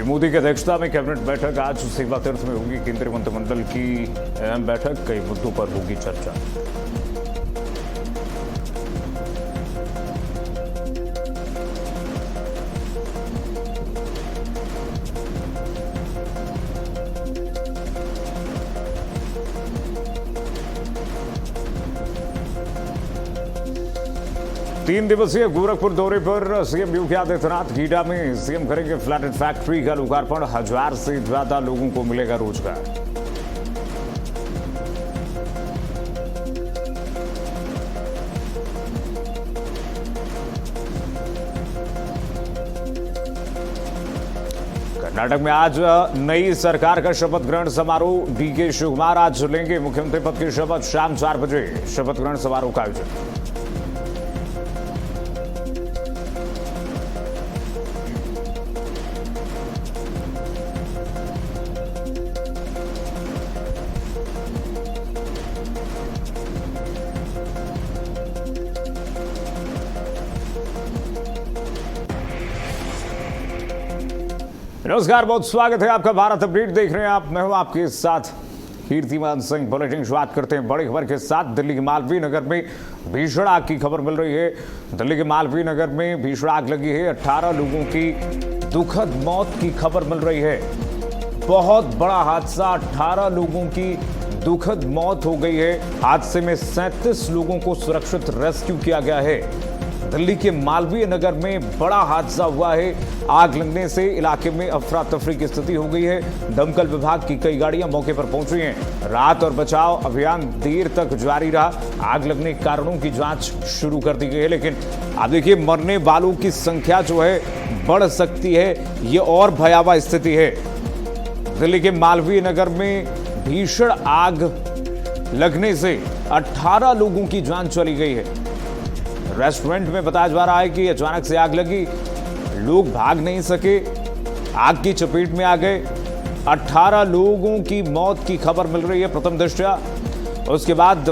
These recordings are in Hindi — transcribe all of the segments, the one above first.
मोदी की अध्यक्षता में कैबिनेट बैठक आज सेवा तीर्थ में होगी। केंद्रीय मंत्रिमंडल की अहम बैठक, कई मुद्दों पर होगी चर्चा। तीन दिवसीय गोरखपुर दौरे पर सीएम योगी आदित्यनाथ। गीडा में सीएम करेंगे फ्लैटेड फैक्ट्री का लोकार्पण। 1000 से ज्यादा लोगों को मिलेगा रोजगार। कर्नाटक में आज नई सरकार का शपथ ग्रहण समारोह। डीके शिवकुमार आज लेंगे मुख्यमंत्री पद की शपथ। शाम 4 बजे शपथ ग्रहण समारोह का आयोजन। नमस्कार, बहुत स्वागत है आपका। भारत अपडेट देख रहे हैं आप। मैं हूं आपके साथ कीर्तिमान सिंह। बुलेटिन शुरुआत करते हैं बड़ी खबर के साथ। दिल्ली के मालवीय नगर में भीषण आग की खबर मिल रही है। दिल्ली के मालवीय नगर में भीषण आग लगी है। 18 लोगों की दुखद मौत की खबर मिल रही है। बहुत बड़ा हादसा, 18 लोगों की दुखद मौत हो गई है। हादसे में 37 लोगों को सुरक्षित रेस्क्यू किया गया है। दिल्ली के मालवीय नगर में बड़ा हादसा हुआ है। आग लगने से इलाके में अफरा तफरी की स्थिति हो गई है। दमकल विभाग की कई गाड़ियां मौके पर पहुंची हैं। राहत और बचाव अभियान देर तक जारी रहा। आग लगने के कारणों की जांच शुरू कर दी गई है, लेकिन अब देखिए मरने वालों की संख्या जो है बढ़ सकती है। ये और भयावह स्थिति है। दिल्ली के मालवीय नगर में भीषण आग लगने से 18 लोगों की जान चली गई है। रेस्टोरेंट में बताया जा रहा है कि अचानक से आग लगी, लोग भाग नहीं सके, आग की चपेट में आ गए। 18 लोगों की मौत की खबर मिल रही है प्रथम दृष्टया। उसके बाद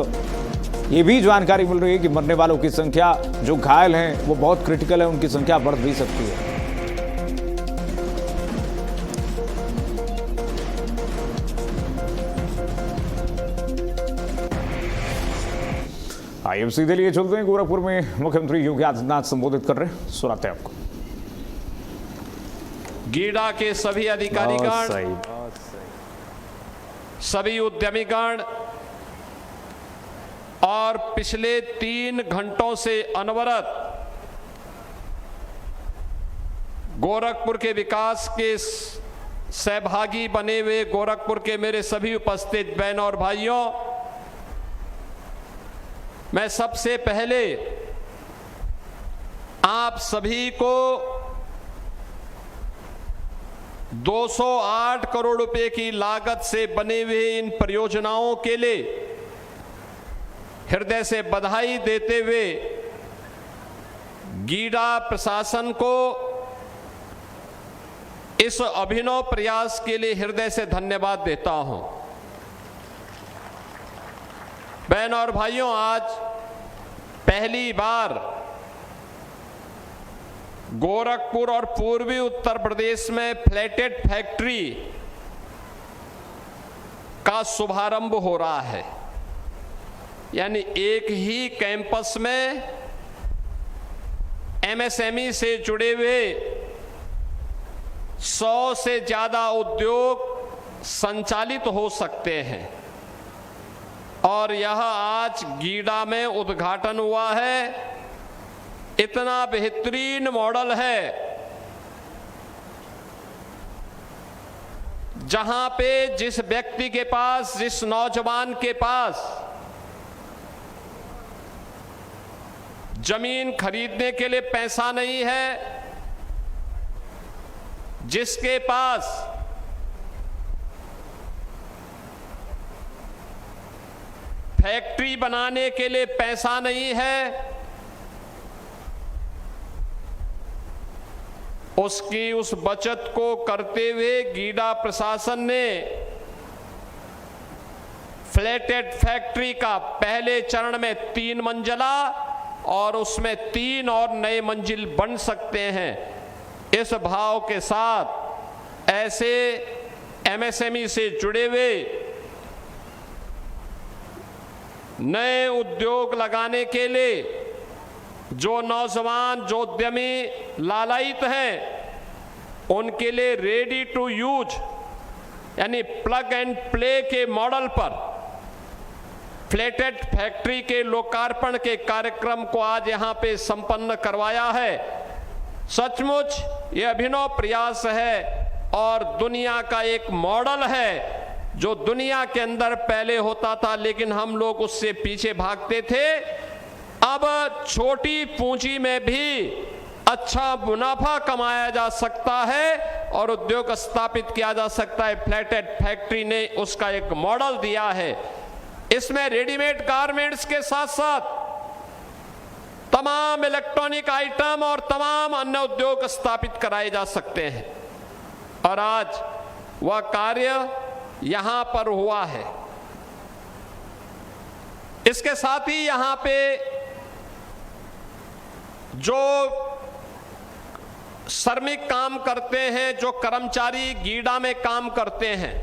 ये भी जानकारी मिल रही है कि मरने वालों की संख्या, जो घायल हैं वो बहुत क्रिटिकल है, उनकी संख्या बढ़ भी सकती है। आइए सीधे लिए चलते हैं। गोरखपुर में मुख्यमंत्री योगी आदित्यनाथ संबोधित कर रहे हैं, सुनाते हैं आपको। गीडा के सभी अधिकारीगण, सभी उद्यमीगण और पिछले 3 घंटों से अनवरत गोरखपुर के विकास के सहभागी बने हुए गोरखपुर के मेरे सभी उपस्थित बहनों और भाइयों, मैं सबसे पहले आप सभी को 208 करोड़ रुपए की लागत से बने हुए इन परियोजनाओं के लिए हृदय से बधाई देते हुए गीडा प्रशासन को इस अभिनव प्रयास के लिए हृदय से धन्यवाद देता हूं। बहनों और भाइयों, आज पहली बार गोरखपुर और पूर्वी उत्तर प्रदेश में फ्लैटेड फैक्ट्री का शुभारंभ हो रहा है। यानी एक ही कैंपस में एमएसएमई से जुड़े हुए 100 से ज्यादा उद्योग संचालित हो सकते हैं। और यह आज गीडा में उद्घाटन हुआ है। इतना बेहतरीन मॉडल है जहां पे जिस व्यक्ति के पास, जिस नौजवान के पास जमीन खरीदने के लिए पैसा नहीं है, जिसके पास फैक्ट्री बनाने के लिए पैसा नहीं है, उसकी उस बचत को करते हुए गीडा प्रशासन ने फ्लैटेड फैक्ट्री का पहले चरण में 3 मंजिला और उसमें 3 और नए मंजिल बन सकते हैं, इस भाव के साथ ऐसे एमएसएमई से जुड़े हुए नए उद्योग लगाने के लिए जो नौजवान, जो उद्यमी लालायित हैं, उनके लिए रेडी टू यूज यानी प्लग एंड प्ले के मॉडल पर फ्लैटेड फैक्ट्री के लोकार्पण के कार्यक्रम को आज यहां पे संपन्न करवाया है। सचमुच ये अभिनव प्रयास है और दुनिया का एक मॉडल है जो दुनिया के अंदर पहले होता था, लेकिन हम लोग उससे पीछे भागते थे। अब छोटी पूंजी में भी अच्छा मुनाफा कमाया जा सकता है और उद्योग स्थापित किया जा सकता है। फ्लैटेड फैक्ट्री ने उसका एक मॉडल दिया है। इसमें रेडीमेड गारमेंट्स के साथ साथ तमाम इलेक्ट्रॉनिक आइटम और तमाम अन्य उद्योग स्थापित कराए जा सकते हैं और आज वह कार्य यहां पर हुआ है। इसके साथ ही यहां पे जो श्रमिक काम करते हैं, जो कर्मचारी गीडा में काम करते हैं,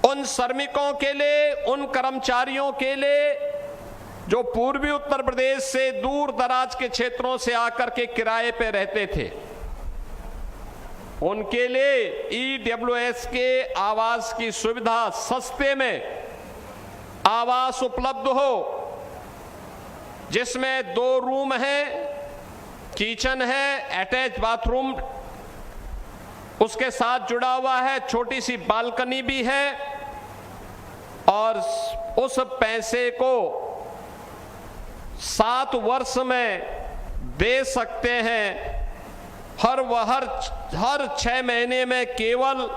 उन श्रमिकों के लिए, उन कर्मचारियों के लिए जो पूर्वी उत्तर प्रदेश से दूर दराज के क्षेत्रों से आकर के किराए पे रहते थे, उनके लिए ईडब्ल्यूएस के आवास की सुविधा, सस्ते में आवास उपलब्ध हो, जिसमें 2 रूम है, किचन है, अटैच बाथरूम उसके साथ जुड़ा हुआ है, छोटी सी बालकनी भी है और उस पैसे को 7 वर्ष में दे सकते हैं। हर 6 महीने में केवल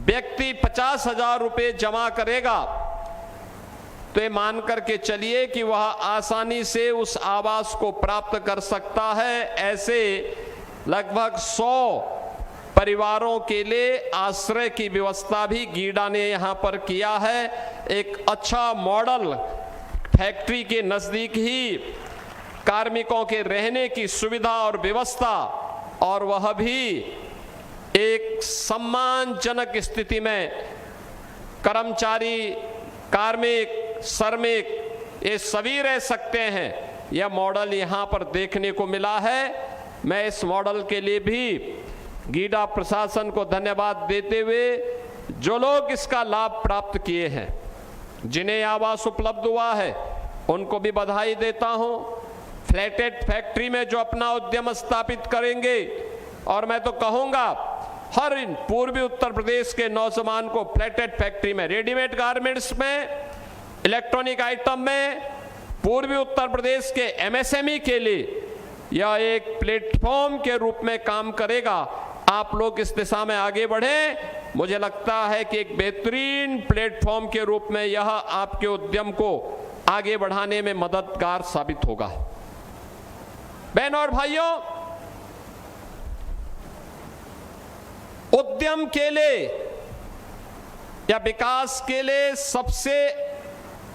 व्यक्ति 50,000 रुपये जमा करेगा तो ये मान करके चलिए कि वह आसानी से उस आवास को प्राप्त कर सकता है। ऐसे लगभग 100 परिवारों के लिए आश्रय की व्यवस्था भी गीडा ने यहाँ पर किया है। एक अच्छा मॉडल, फैक्ट्री के नजदीक ही कार्मिकों के रहने की सुविधा और व्यवस्था, और वह भी एक सम्मानजनक स्थिति में कर्मचारी, कार्मिक, श्रमिक ये सभी रह सकते हैं। यह मॉडल यहाँ पर देखने को मिला है। मैं इस मॉडल के लिए भी गीडा प्रशासन को धन्यवाद देते हुए जो लोग इसका लाभ प्राप्त किए हैं, जिन्हें आवास उपलब्ध हुआ है, उनको भी बधाई देता हूं। फ्लैटेड फैक्ट्री में जो अपना उद्यम स्थापित करेंगे, और मैं तो कहूंगा हर पूर्वी उत्तर प्रदेश के नौजवान को फ्लैटेड फैक्ट्री में, रेडीमेड गारमेंट्स में, इलेक्ट्रॉनिक आइटम में, पूर्वी उत्तर प्रदेश के एमएसएमई के लिए यह एक प्लेटफॉर्म के रूप में काम करेगा। आप लोग इस दिशा में आगे बढ़ें। मुझे लगता है कि एक बेहतरीन प्लेटफॉर्म के रूप में यह आपके उद्यम को आगे बढ़ाने में मददगार साबित होगा। बहनों और भाइयों, उद्यम के लिए या विकास के लिए सबसे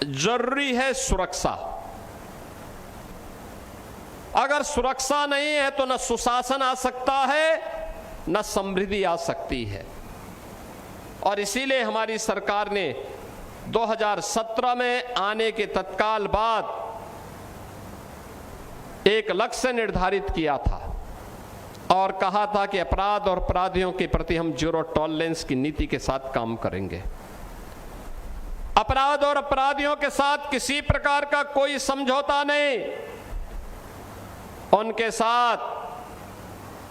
जरूरी है सुरक्षा। अगर सुरक्षा नहीं है तो न सुशासन आ सकता है, न समृद्धि आ सकती है। और इसीलिए हमारी सरकार ने 2017 में आने के तत्काल बाद एक लक्ष्य निर्धारित किया था और कहा था कि अपराध और अपराधियों के प्रति हम जीरो टॉलरेंस की नीति के साथ काम करेंगे। अपराध और अपराधियों के साथ किसी प्रकार का कोई समझौता नहीं। उनके साथ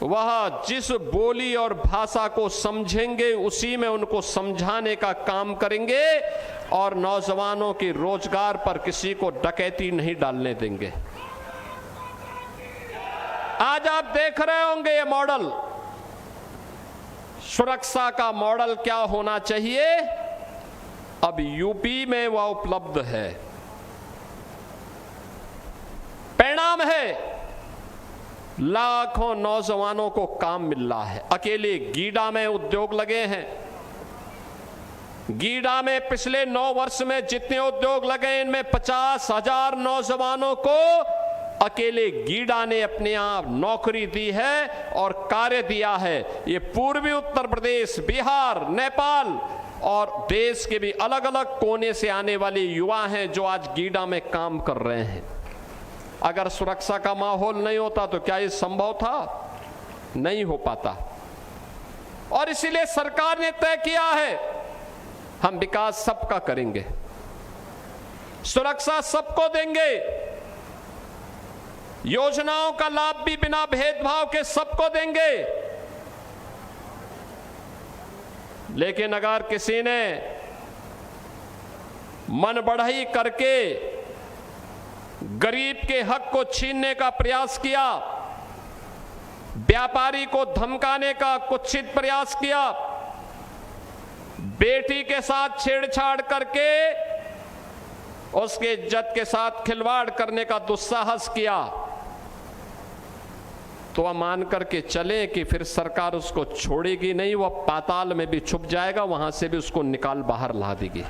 वह जिस बोली और भाषा को समझेंगे उसी में उनको समझाने का काम करेंगे और नौजवानों के रोजगार पर किसी को डकैती नहीं डालने देंगे। आज आप देख रहे होंगे ये मॉडल, सुरक्षा का मॉडल क्या होना चाहिए, अब यूपी में वह उपलब्ध है। परिणाम है लाखों नौजवानों को काम मिल रहा है। अकेले गीडा में उद्योग लगे हैं। गीडा में पिछले 9 वर्ष में जितने उद्योग लगे, इनमें 50,000 नौजवानों को अकेले गीडा ने अपने आप नौकरी दी है और कार्य दिया है, ये पूर्वी उत्तर प्रदेश, बिहार, नेपाल और देश के भी अलग अलग कोने से आने वाले युवा हैं जो आज गीडा में काम कर रहे हैं। अगर सुरक्षा का माहौल नहीं होता तो क्या ये संभव था? नहीं हो पाता। और इसीलिए सरकार ने तय किया है हम विकास सबका करेंगे, सुरक्षा सबको देंगे, योजनाओं का लाभ भी बिना भेदभाव के सबको देंगे। लेकिन अगर किसी ने मन बढ़ई करके गरीब के हक को छीनने का प्रयास किया, व्यापारी को धमकाने का कुत्सित प्रयास किया, बेटी के साथ छेड़छाड़ करके उसके इज्जत के साथ खिलवाड़ करने का दुस्साहस किया, तो वह मान करके चले कि फिर सरकार उसको छोड़ेगी नहीं, वह पाताल में भी छुप जाएगा, वहां से भी उसको निकाल बाहर ला देगी।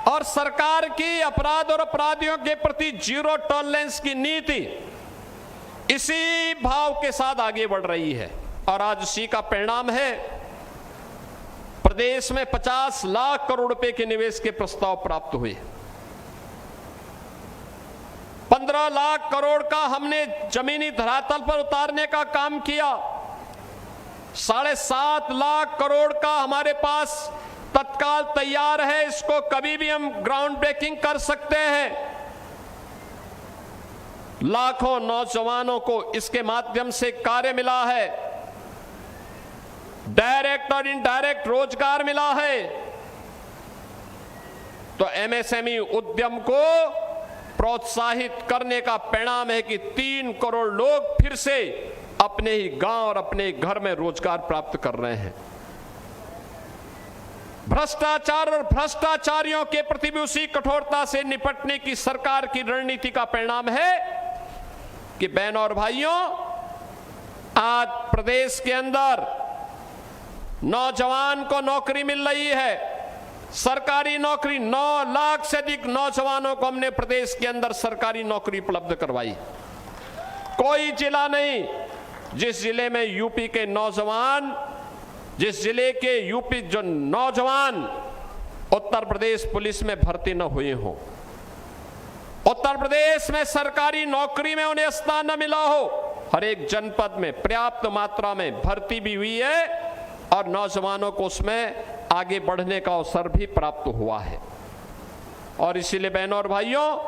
और सरकार की अपराध और अपराधियों के प्रति जीरो टॉलरेंस की नीति इसी भाव के साथ आगे बढ़ रही है। और आज उसी का परिणाम है प्रदेश में 50 लाख करोड़ रुपए के निवेश के प्रस्ताव प्राप्त हुए। 15 लाख करोड़ का हमने जमीनी धरातल पर उतारने का काम किया। 7.5 लाख करोड़ का हमारे पास तत्काल तैयार है, इसको कभी भी हम ग्राउंड ब्रेकिंग कर सकते हैं। लाखों नौजवानों को इसके माध्यम से कार्य मिला है, डायरेक्ट और इनडायरेक्ट रोजगार मिला है। तो एमएसएमई उद्यम को प्रोत्साहित करने का परिणाम है कि 3 करोड़ लोग फिर से अपने ही गांव और अपने घर में रोजगार प्राप्त कर रहे हैं। भ्रष्टाचार और भ्रष्टाचारियों के प्रति भी उसी कठोरता से निपटने की सरकार की रणनीति का परिणाम है कि बहनों और भाइयों, आज प्रदेश के अंदर नौजवान को नौकरी मिल रही है, सरकारी नौकरी। 9 लाख से अधिक नौजवानों को हमने प्रदेश के अंदर सरकारी नौकरी उपलब्ध करवाई। कोई जिला नहीं जिस जिले में यूपी के नौजवान, जिस जिले के यूपी जो नौजवान उत्तर प्रदेश पुलिस में भर्ती न हुए हो, उत्तर प्रदेश में सरकारी नौकरी में उन्हें स्थान न मिला हो। हर एक जनपद में पर्याप्त मात्रा में भर्ती भी हुई है और नौजवानों को उसमें आगे बढ़ने का अवसर भी प्राप्त हुआ है। और इसीलिए बहनों और भाइयों,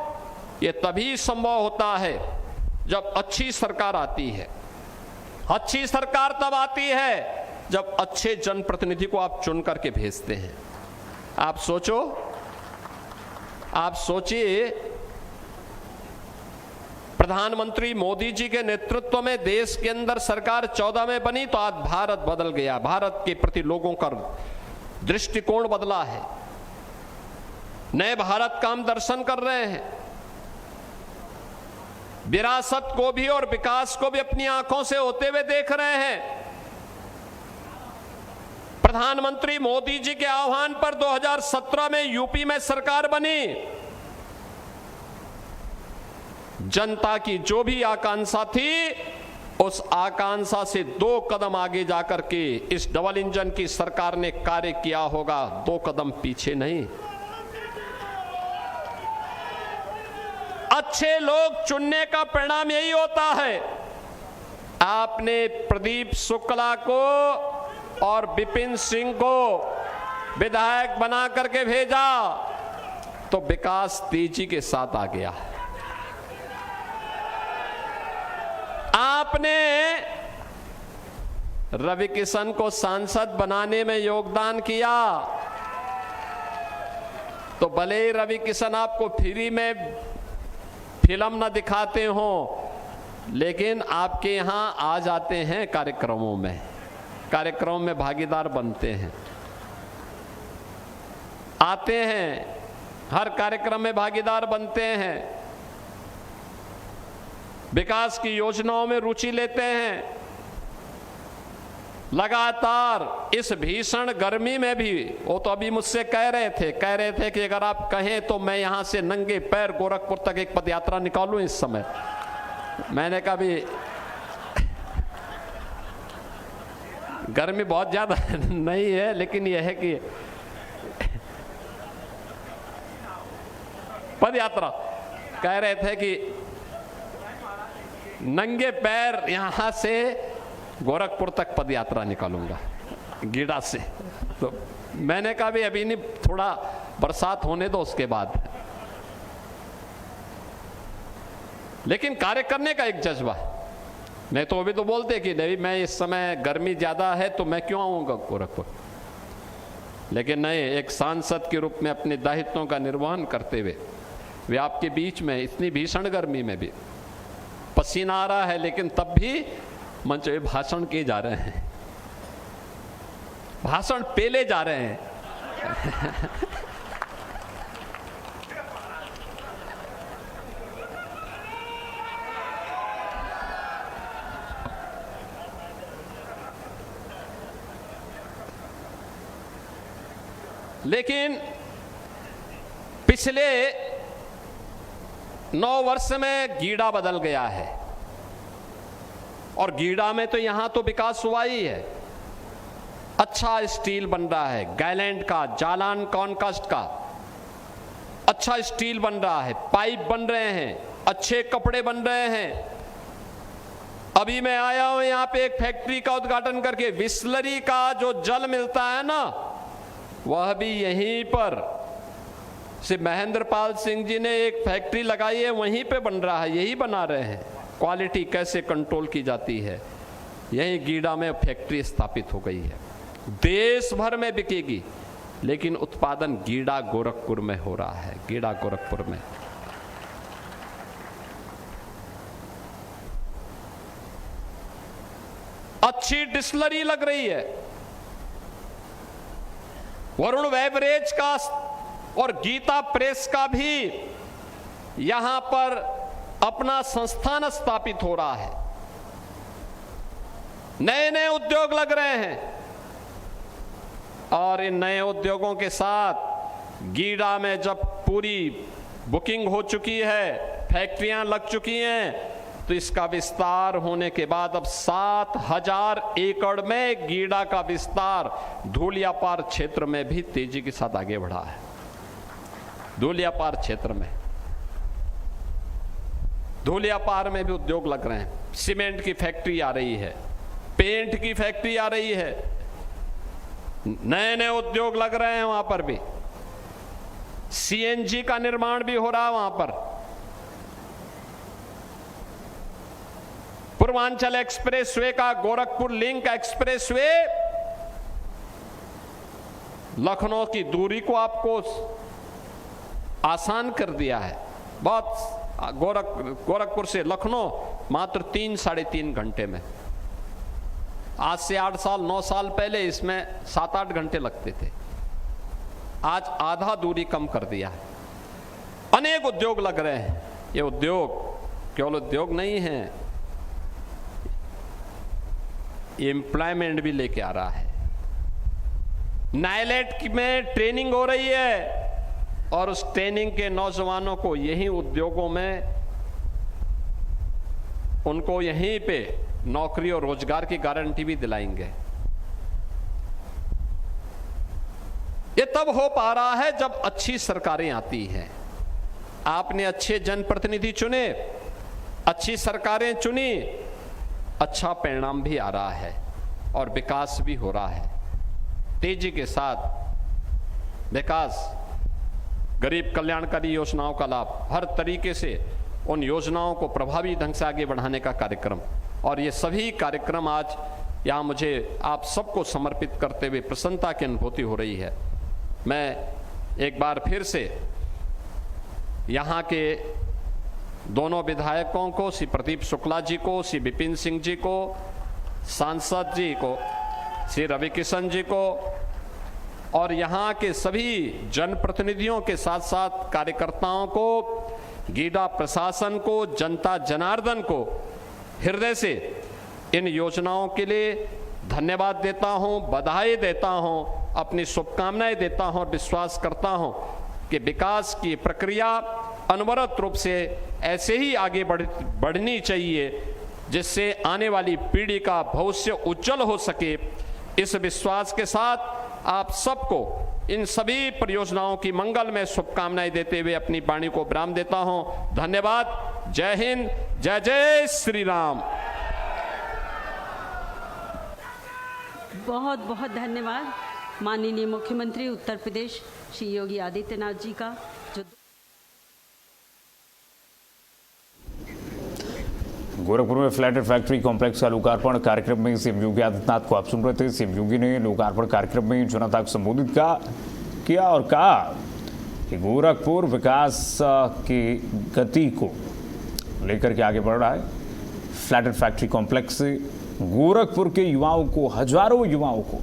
ये तभी संभव होता है जब अच्छी सरकार आती है। अच्छी सरकार तब आती है जब अच्छे जनप्रतिनिधि को आप चुन करके भेजते हैं। आप सोचिए, प्रधानमंत्री मोदी जी के नेतृत्व में देश के अंदर सरकार 14 में बनी तो आज भारत बदल गया। भारत के प्रति लोगों का दृष्टिकोण बदला है। नए भारत का हम दर्शन कर रहे हैं। विरासत को भी और विकास को भी अपनी आंखों से होते हुए देख रहे हैं। प्रधानमंत्री मोदी जी के आह्वान पर 2017 में यूपी में सरकार बनी। जनता की जो भी आकांक्षा थी, उस आकांक्षा से 2 कदम आगे जाकर के इस डबल इंजन की सरकार ने कार्य किया होगा, 2 कदम पीछे नहीं। अच्छे लोग चुनने का परिणाम यही होता है। आपने प्रदीप शुक्ला को और विपिन सिंह को विधायक बना करके भेजा तो विकास तेजी के साथ आ गया। आपने रवि किशन को सांसद बनाने में योगदान किया तो भले ही रवि किशन आपको फ्री में फिल्म न दिखाते हो, लेकिन आपके यहां आ जाते हैं कार्यक्रमों में भागीदार बनते हैं, आते हैं, हर कार्यक्रम में भागीदार बनते हैं, विकास की योजनाओं में रुचि लेते हैं। लगातार इस भीषण गर्मी में भी, वो तो अभी मुझसे कह रहे थे कि अगर आप कहें तो मैं यहां से नंगे पैर गोरखपुर तक एक पदयात्रा निकालूं इस समय। मैंने कहा भी गर्मी बहुत ज्यादा नहीं है, लेकिन यह है कि पद यात्रा कह रहे थे कि नंगे पैर यहां से गोरखपुर तक पद यात्रा निकालूंगा गीड़ा से। तो मैंने कहा भी अभी नहीं, थोड़ा बरसात होने दो उसके बाद। लेकिन कार्य करने का एक जज्बा, नहीं तो अभी तो बोलते कि नहीं मैं इस समय गर्मी ज्यादा है तो मैं क्यों आऊंगा गोरखपुर। लेकिन नहीं, एक सांसद के रूप में अपने दायित्वों का निर्वहन करते हुए वे आपके बीच में इतनी भीषण गर्मी में भी, पसीना आ रहा है लेकिन तब भी मंच पे भाषण किए जा रहे हैं, भाषण पेले जा रहे हैं। लेकिन पिछले 9 वर्ष में गीड़ा बदल गया है, और गीड़ा में तो यहां तो विकास हुआ ही है। अच्छा स्टील बन रहा है, गायलैंड का, जालान कॉनकास्ट का अच्छा स्टील बन रहा है, पाइप बन रहे हैं, अच्छे कपड़े बन रहे हैं। अभी मैं आया हूं यहां पे एक फैक्ट्री का उद्घाटन करके, बिस्लरी का जो जल मिलता है ना, वह भी यहीं पर श्री महेंद्र पाल सिंह जी ने एक फैक्ट्री लगाई है, वहीं पे बन रहा है, यही बना रहे हैं। क्वालिटी कैसे कंट्रोल की जाती है, यही गीड़ा में फैक्ट्री स्थापित हो गई है, देश भर में बिकेगी, लेकिन उत्पादन गीड़ा गोरखपुर में हो रहा है, गीड़ा गोरखपुर में। अच्छी डिस्टिलरी लग रही है, वरुण बेवरेज का और गीता प्रेस का भी यहां पर अपना संस्थान स्थापित हो रहा है, नए नए उद्योग लग रहे हैं, और इन नए उद्योगों के साथ गीड़ा में जब पूरी बुकिंग हो चुकी है, फैक्ट्रियां लग चुकी हैं, तो इसका विस्तार होने के बाद अब 7000 एकड़ में गीड़ा का विस्तार धूलियापार क्षेत्र में भी तेजी के साथ आगे बढ़ा है। धूलियापार क्षेत्र में, धूलियापार में भी उद्योग लग रहे हैं, सीमेंट की फैक्ट्री आ रही है, पेंट की फैक्ट्री आ रही है, नए नए उद्योग लग रहे हैं वहां पर भी, सीएनजी का निर्माण भी हो रहा है वहां पर। पूर्वांचल एक्सप्रेसवे का, गोरखपुर लिंक एक्सप्रेसवे लखनऊ की दूरी को आपको आसान कर दिया है। बहुत गोरखपुर से लखनऊ मात्र 3-3.5 घंटे में। आज से 8 साल 9 साल पहले इसमें 7-8 घंटे लगते थे, आज आधा दूरी कम कर दिया है। अनेक उद्योग लग रहे हैं। ये उद्योग केवल उद्योग नहीं है, एम्प्लॉयमेंट भी लेके आ रहा है। नाइलेट में ट्रेनिंग हो रही है, और उस ट्रेनिंग के नौजवानों को यही उद्योगों में, उनको यहीं पे नौकरी और रोजगार की गारंटी भी दिलाएंगे। ये तब हो पा रहा है जब अच्छी सरकारें आती हैं। आपने अच्छे जनप्रतिनिधि चुने, अच्छी सरकारें चुनी, अच्छा परिणाम भी आ रहा है और विकास भी हो रहा है। तेजी के साथ विकास, गरीब कल्याणकारी योजनाओं का लाभ, हर तरीके से उन योजनाओं को प्रभावी ढंग से आगे बढ़ाने का कार्यक्रम, और ये सभी कार्यक्रम आज यहाँ मुझे आप सबको समर्पित करते हुए प्रसन्नता की अनुभूति हो रही है। मैं एक बार फिर से यहाँ के दोनों विधायकों को, श्री प्रदीप शुक्ला जी को, श्री विपिन सिंह जी को, सांसद जी को, श्री रवि किशन जी को, और यहाँ के सभी जनप्रतिनिधियों के साथ साथ कार्यकर्ताओं को, गीड़ा प्रशासन को, जनता जनार्दन को हृदय से इन योजनाओं के लिए धन्यवाद देता हूँ, बधाई देता हूँ, अपनी शुभकामनाएं देता हूँ, और विश्वास करता हूँ कि विकास की प्रक्रिया अनवरत रूप से ऐसे ही आगे बढ़नी चाहिए, जिससे आने वाली पीढ़ी का भविष्य उज्जवल हो सके, इस विश्वास के साथ आप सबको इन सभी परियोजनाओं की मंगल में शुभकामनाएं देते हुए अपनी वाणी को विराम देता हूं। धन्यवाद। जय हिंद, जय जय श्री राम। बहुत बहुत धन्यवाद माननीय मुख्यमंत्री उत्तर प्रदेश श्री योगी आदित्यनाथ जी का जो गोरखपुर में फ्लैट फैक्ट्री कॉम्प्लेक्स का लोकार्पण कार्यक्रम में सीएम योगी आदित्यनाथ को आप सुन रहे थे। सीएम योगी ने लोकार्पण कार्यक्रम में जनता को संबोधित किया और कहा कि गोरखपुर विकास की गति को लेकर के आगे बढ़ रहा है। फ्लैट फैक्ट्री कॉम्प्लेक्स से गोरखपुर के युवाओं को, हजारों युवाओं को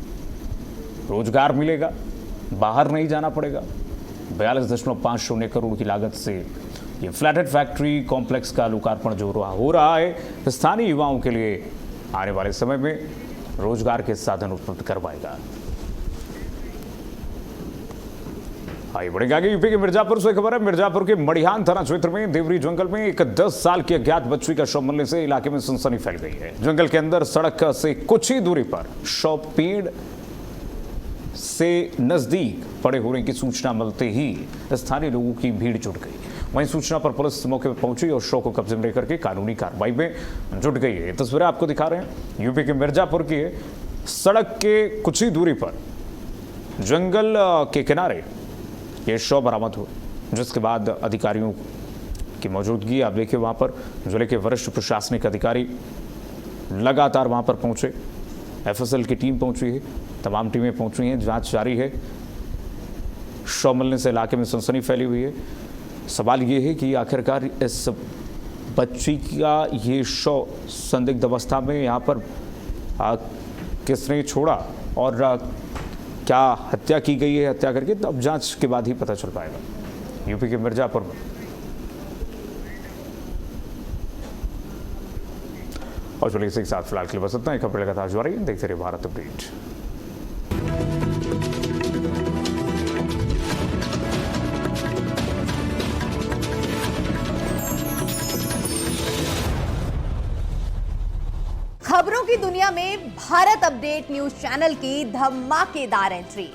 रोजगार मिलेगा, बाहर नहीं जाना पड़ेगा। 42.50 करोड़ की लागत से ये फ्लैट फैक्ट्री कॉम्प्लेक्स का लोकार्पण जो हो रहा है स्थानीय युवाओं के लिए आने वाले समय में रोजगार के साधन उपलब्ध करवाएगा। आइए बढ़ेंगे आगे। यूपी के मिर्जापुर से खबर है। मिर्जापुर के मड़िहान थाना क्षेत्र में देवरी जंगल में एक 10 साल की अज्ञात बच्ची का शव मिलने से इलाके में सनसनी फैल गई है। जंगल के अंदर सड़क से कुछ ही दूरी पर शव पेड़ से नजदीक पड़े होने की सूचना मिलते ही स्थानीय लोगों की भीड़ जुट गई। वहीं सूचना पर पुलिस मौके पर पहुंची और शव को कब्जे में लेकर के कानूनी कार्रवाई में जुट गई है। तस्वीरें आपको दिखा रहे हैं। यूपी के मिर्जापुर की सड़क के कुछ ही दूरी पर जंगल के किनारे ये शव बरामद हुआ, जिसके बाद अधिकारियों की मौजूदगी आप देखिए वहां पर जिले के वरिष्ठ प्रशासनिक अधिकारी लगातार वहां पर पहुंचे। एफएसएल की टीम पहुंची है, तमाम टीमें पहुंची हैं, जांच जारी है। शव मिलने से इलाके में सनसनी फैली हुई है। सवाल ये है कि आखिरकार इस बच्ची का ये शव संदिग्ध अवस्था में यहाँ पर किसने छोड़ा और क्या हत्या की गई है, हत्या करके तो अब जांच के बाद ही पता चल पाएगा। यूपी के मिर्जापुर में और चलिए इसी के साथ फिलहाल के लिए बस इतना ही। खबर लगातार जारी है, देखते रहिए भारत अपडेट। खबरों की दुनिया में भारत अपडेट न्यूज चैनल की धमाकेदार एंट्री।